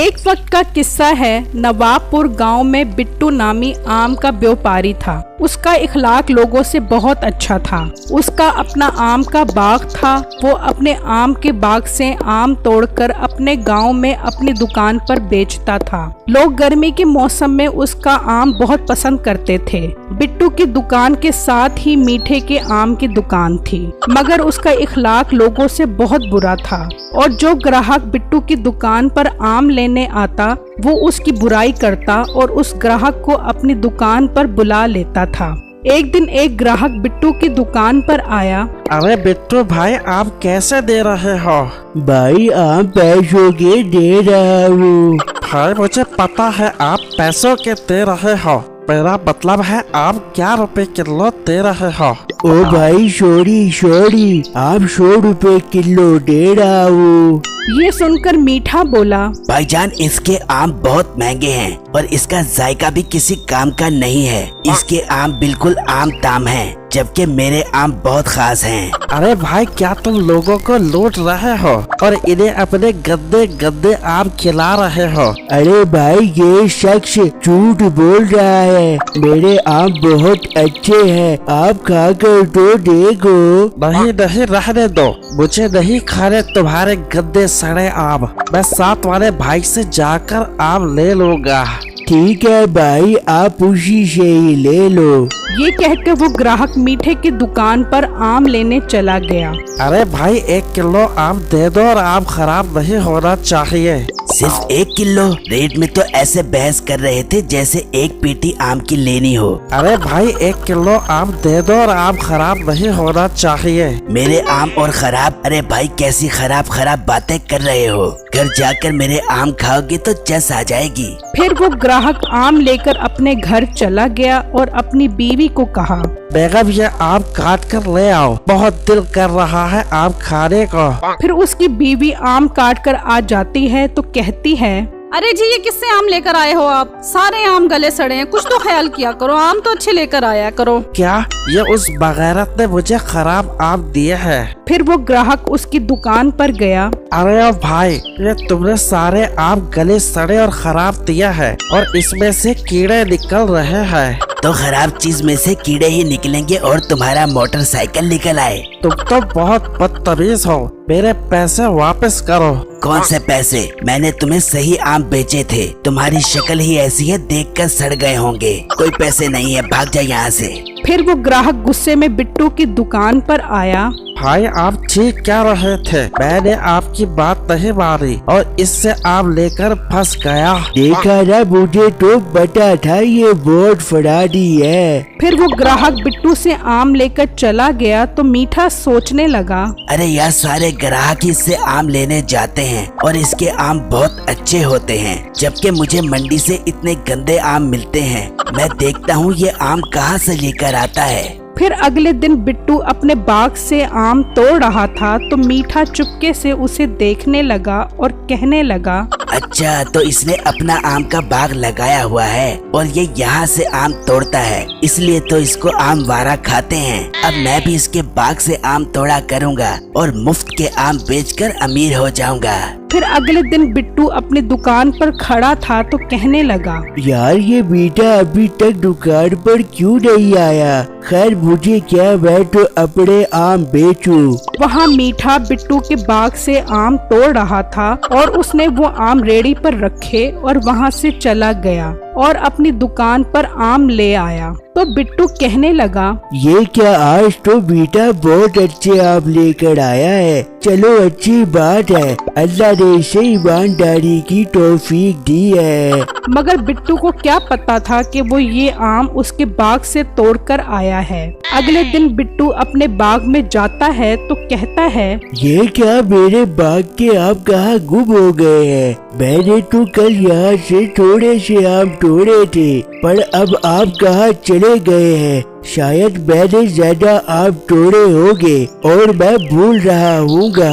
एक वक्त का किस्सा है। नवाबपुर गांव में बिट्टू नामी आम का व्यापारी था। उसका इखलाक लोगों से बहुत अच्छा था। उसका अपना आम का बाग था। वो अपने आम के बाग से आम तोड़कर अपने गांव में अपनी दुकान पर बेचता था। लोग गर्मी के मौसम में उसका आम बहुत पसंद करते थे। बिट्टू की दुकान के साथ ही मीठे के आम की दुकान थी, मगर उसका इखलाक लोगों से बहुत बुरा था और जो ग्राहक बिट्टू की दुकान पर आम लेने आता वो उसकी बुराई करता और उस ग्राहक को अपनी दुकान पर बुला लेता था। एक दिन एक ग्राहक बिट्टू की दुकान पर आया। अरे बिट्टू भाई, आप कैसे दे रहे हो? भाई आम पैसों के दे रहा हूँ। भाई मुझे पता है आप पैसों के दे रहे हो, मेरा मतलब है आप क्या रुपए किलो दे रहे हो? ओ भाई सॉरी, आप 100 रुपए किलो दे रहा हूँ। ये सुनकर मीठा बोला, भाईजान इसके आम बहुत महंगे हैं और इसका जायका भी किसी काम का नहीं है। इसके आम बिल्कुल आम ताम हैं, जबकि मेरे आम बहुत खास हैं। अरे भाई, क्या तुम लोगों को लूट रहे हो और इन्हें अपने गंदे गंदे आम खिला रहे हो? अरे भाई ये शख्स झूठ बोल रहा है, मेरे आम बहुत अच्छे हैं, आप खाकर तो देखो। नहीं, रहने दो, मुझे नहीं खाने तुम्हारे गंदे सड़े आम। मैं साथ वाले भाई से जाकर आम ले लूंगा। ठीक है भाई, आप उसी से ही ले लो। ये कहकर वो ग्राहक मीठे की दुकान पर आम लेने चला गया। अरे भाई 1 किलो आम दे दो और आम खराब नहीं होना चाहिए। सिर्फ 1 किलो? रेट में तो ऐसे बहस कर रहे थे जैसे 1 पेटी आम की लेनी हो। अरे भाई 1 किलो आम दे दो और आम खराब नहीं होना चाहिए। मेरे आम और खराब? अरे भाई कैसी खराब बातें कर रहे हो? घर जाकर मेरे आम खाओगे तो चस आ जाएगी। फिर वो ग्राहक आम लेकर अपने घर चला गया और अपनी बीवी को कहा, बेगम ये आम काट कर ले आओ, बहुत दिल कर रहा है आम खाने को। फिर उसकी बीवी आम काट कर आ जाती है तो कहती है, अरे जी, ये किससे आम लेकर आए हो आप? सारे आम गले सड़े हैं, कुछ तो ख्याल किया करो, आम तो अच्छे लेकर आया करो। क्या ये उस बगैरत ने मुझे खराब आम दिए हैं? फिर वो ग्राहक उसकी दुकान पर गया। अरे भाई, ये तुमने सारे आम गले सड़े और खराब दिया है और इसमें से कीड़े निकल रहे हैं। तो खराब चीज में से कीड़े ही निकलेंगे और तुम्हारा मोटरसाइकिल निकल आए। तुम तो बहुत बदतमीज हो, मेरे पैसे वापस करो। कौन से पैसे? मैंने तुम्हें सही आम बेचे थे, तुम्हारी शक्ल ही ऐसी है, देखकर सड़ गए होंगे। कोई पैसे नहीं है, भाग जा यहाँ से। फिर वो ग्राहक गुस्से में बिट्टू की दुकान पर आया। भाई आप ठीक क्या रहे थे, मैंने आपकी बात नहीं मानी और इससे आम लेकर फंस गया। देखा ना, मुझे तो पता था ये बहुत फराडी है। फिर वो ग्राहक बिट्टू से आम लेकर चला गया तो मीठा सोचने लगा, अरे यार, सारे ग्राहक इससे आम लेने जाते हैं और इसके आम बहुत अच्छे होते हैं, जबकि मुझे मंडी से इतने गंदे आम मिलते हैं। मैं देखता हूँ ये आम कहाँ से लेकर आता है। फिर अगले दिन बिट्टू अपने बाग से आम तोड़ रहा था तो मीठा चुपके से उसे देखने लगा और कहने लगा, अच्छा, तो इसने अपना आम का बाग लगाया हुआ है और ये यहाँ से आम तोड़ता है, इसलिए तो इसको आम वारा खाते हैं। अब मैं भी इसके बाग से आम तोड़ा करूँगा और मुफ्त के आम बेचकर अमीर हो जाऊँगा। फिर अगले दिन बिट्टू अपनी दुकान पर खड़ा था तो कहने लगा, यार ये मीठा अभी तक दुकान पर क्यों नहीं आया? खैर मुझे क्या, मैं तो अपने आम बेचूं। वहाँ मीठा बिट्टू के बाग से आम तोड़ रहा था और उसने वो आम रेड़ी पर रखे और वहाँ से चला गया और अपनी दुकान पर आम ले आया। तो बिट्टू कहने लगा, ये क्या, आज तो मीठा बहुत अच्छे आम लेकर आया है। चलो अच्छी बात है, अल्लाह ने इसे ईमानदारी की तौफीक दी है। मगर बिट्टू को क्या पता था कि वो ये आम उसके बाग से तोड़कर आया है। अगले दिन बिट्टू अपने बाग में जाता है तो कहता है, ये क्या, मेरे बाग के आम कहाँ गुम हो गए हैं? मैंने तो कल यहाँ से थोड़े से आम तोड़े थे, पर अब आम कहाँ चले गए हैं? शायद मैंने ज्यादा आम तोड़े होंगे और मैं भूल रहा हूँगा।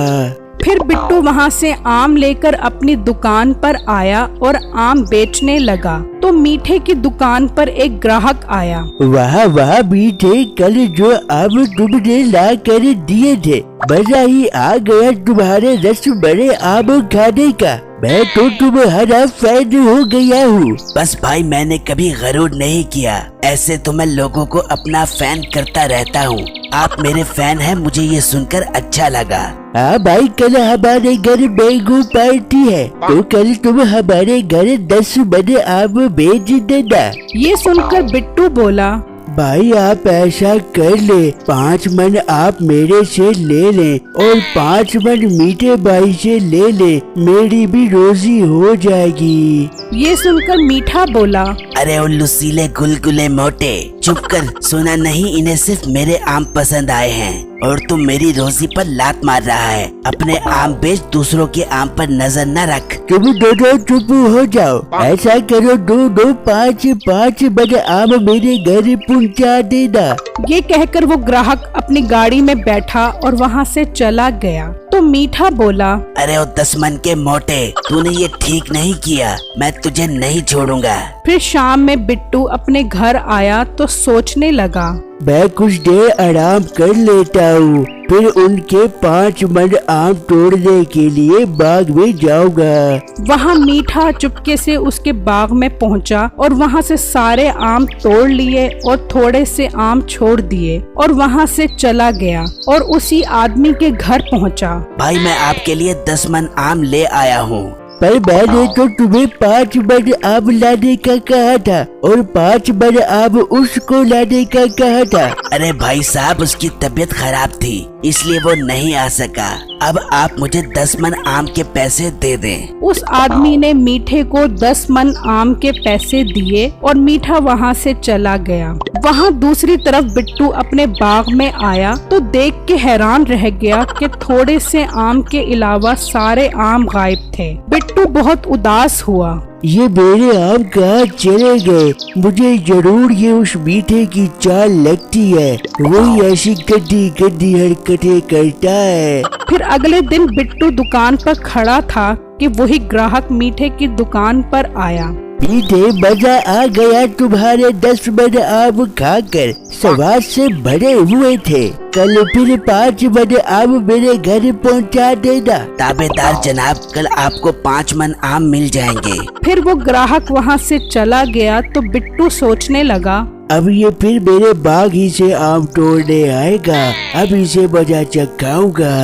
फिर बिट्टू वहाँ से आम लेकर अपनी दुकान पर आया और आम बेचने लगा। तो मीठे की दुकान पर एक ग्राहक आया। वाह वाह मीठे, कल जो आम तुमने ला कर दिए थे, मजा ही आ गया तुम्हारे रस भरे आम खाने का। मैं तो तुम्हारा फैन हो गया हूँ। बस भाई, मैंने कभी गरूर नहीं किया। ऐसे तो मैं लोगों को अपना फैन करता रहता हूँ। आप मेरे फैन हैं, मुझे ये सुनकर अच्छा लगा। हाँ भाई, कल हमारे घर मैंगो पार्टी है, तो कल तुम हमारे घर 10 मन आम बेच देना। ये सुनकर बिट्टू बोला, भाई आप ऐसा कर ले, 5 मन आप मेरे से ले लें और 5 मन मीठे भाई से ले ले, मेरी भी रोजी हो जाएगी। ये सुनकर मीठा बोला, अरे उल्लू सीले गुलगुले मोटे, चुप कर। सुना नहीं, इन्हें सिर्फ मेरे आम पसंद आए हैं और तुम मेरी रोजी पर लात मार रहा है। अपने आम बेच, दूसरों के आम पर नजर न रख। तुम दोनों चुप हो जाओ। ऐसा करो, 2 5 मन आम मेरे घर पहुंचा देना। ये कहकर वो ग्राहक अपनी गाड़ी में बैठा और वहाँ से चला गया। तो मीठा बोला, अरे ओ 10 मन के मोटे, तूने ये ठीक नहीं किया। मैं तुझे नहीं छोड़ूंगा। फिर शाम में बिट्टू अपने घर आया तो सोचने लगा, मैं कुछ देर आराम कर लेता हूँ, फिर उनके 5 मन आम तोड़ने के लिए बाग में जाऊंगा। वहाँ मीठा चुपके से उसके बाग में पहुँचा और वहाँ से सारे आम तोड़ लिए और थोड़े से आम छोड़ दिए और वहाँ से चला गया और उसी आदमी के घर पहुँचा। भाई, मैं आपके लिए 10 मन आम ले आया हूँ। पर मैंने तो तुम्हें 5 मन आम लाने का कहा था और 5 मन आम उसको लाने का कहा था। अरे भाई साहब, उसकी तबीयत खराब थी, इसलिए वो नहीं आ सका। अब आप मुझे 10 मन आम के पैसे दे दें। उस आदमी ने मीठे को 10 मन आम के पैसे दिए और मीठा वहाँ से चला गया। वहाँ दूसरी तरफ बिट्टू अपने बाग में आया तो देख के हैरान रह गया कि थोड़े से आम के अलावा सारे आम गायब थे। बिट्टू बहुत उदास हुआ। ये मेरे आम कहाँ चले गए? मुझे जरूर ये उस मीठे की चाल लगती है, वही ऐसी गंदी गंदी हरकतें करता है। फिर अगले दिन बिट्टू दुकान पर खड़ा था कि वही ग्राहक मीठे की दुकान पर आया। मीठे, मजा आ गया तुम्हारे 10 मन आम खाकर, स्वाद से भरे हुए थे। कल फिर 5 मन आम मेरे घर पहुंचा देना। ताबेदार जनाब, कल आपको 5 मन आम मिल जाएंगे। फिर वो ग्राहक वहाँ से चला गया तो बिट्टू सोचने लगा, अब ये फिर मेरे बाग ही से आम तोड़ने आएगा, अब इसे मजा चखाऊंगा।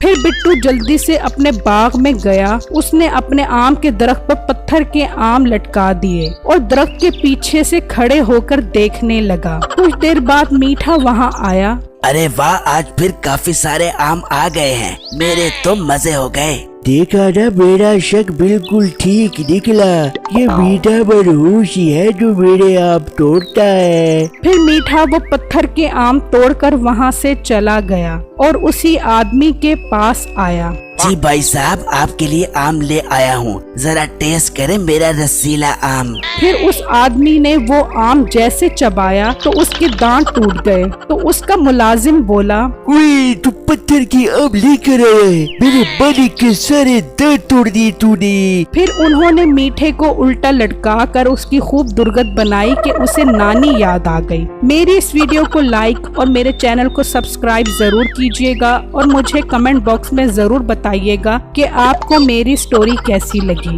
फिर बिट्टू जल्दी से अपने बाग में गया। उसने अपने आम के दरख्त पर पत्थर के आम लटका दिए और दरख्त के पीछे से खड़े होकर देखने लगा। कुछ देर बाद मीठा वहाँ आया। अरे वाह, आज फिर काफी सारे आम आ गए हैं, मेरे तो मजे हो गए। देखा ना, मेरा शक बिल्कुल ठीक निकला। ये मीठा मनहूस ही है जो मेरे आम तोड़ता है। फिर मीठा वो पत्थर के आम तोड़कर वहाँ से चला गया और उसी आदमी के पास आया। जी भाई साहब, आपके लिए आम ले आया हूँ, जरा टेस्ट करें मेरा रसीला आम। फिर उस आदमी ने वो आम जैसे चबाया तो उसके दांत टूट गए। तो उसका मुलाजिम बोला, ओए, तू पत्थर की आम लेकर आया है, मेरे मालिक के सारे दांत तोड़ दिए तूने। फिर उन्होंने मीठे को उल्टा लटका कर उसकी खूब दुर्गत बनाई कि उसे नानी याद आ गई। मेरी इस वीडियो को लाइक और मेरे चैनल को सब्सक्राइब जरूर कीजिएगा और मुझे कमेंट बॉक्स में जरूर बताइएगा कि आपको मेरी स्टोरी कैसी लगी।